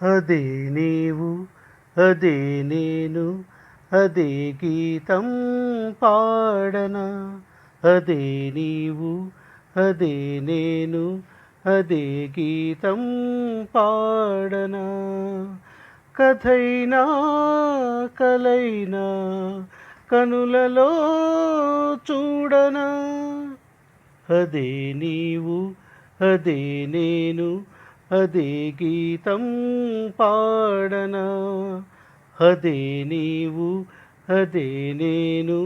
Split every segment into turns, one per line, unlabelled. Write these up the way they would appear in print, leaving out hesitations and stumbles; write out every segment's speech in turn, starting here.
అదే నీవు అదే నేను అదే గీతం పాడనా అదే నీవు అదే నేను అదే గీతం పాడనా కథైనా కలైనా కనులలో చూడనా అదే నీవు అదే నేను అదే గీతం పాడనా అదే నీవు అదే నేను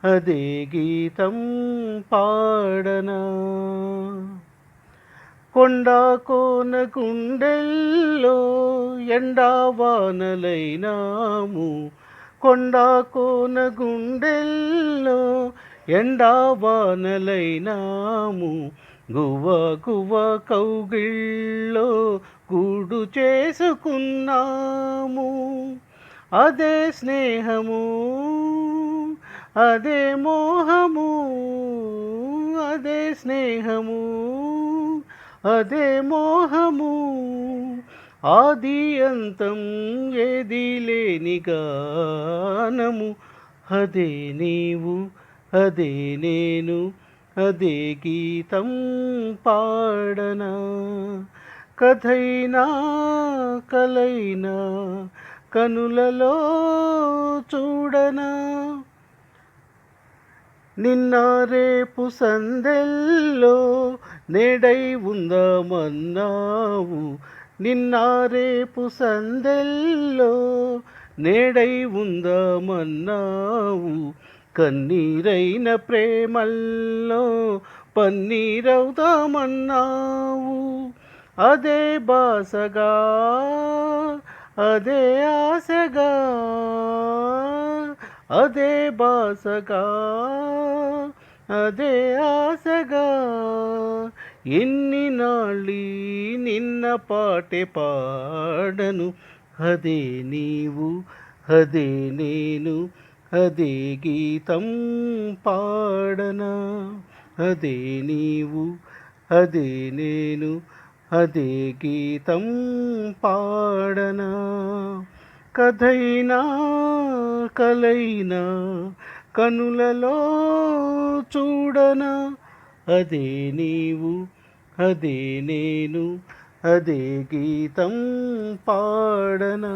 అదే గీతం పాడనా కొండా కోన గుండెల్లో ఎండావానలైనాము కొండా కోన గుండెల్లో ఎండావానలైనాము గువ్వ గువ్వ కౌగిళ్ళో గూడు చేసుకున్నాము అదే స్నేహము అదే మోహము అదే స్నేహము అదే మోహము ఆది అంతం ఏది లేని గానము అదే నీవు అదే నేను అదే గీతం పాడనా కథైనా కలైనా కనులలో చూడనా నిన్న రేపు సందెల్లో నేడై ఉందామన్నావు నిన్న రేపు సందెల్లో నేడై ఉందామన్నావు కన్నీరైన ప్రేమల్లో పన్నీరవుదామన్నావు అదే బాసగా అదే ఆశగా అదే బాసగా అదే ఆశగా ఎన్ని నాళ్ళి నిన్న పాటే పాడను అదే నీవు అదే నేను అదే గీతం పాడనా అదే నీవు అదే నేను అదే గీతం పాడనా కథైనా కలైనా కనులలో చూడనా అదే నీవు అదే నేను అదే గీతం పాడనా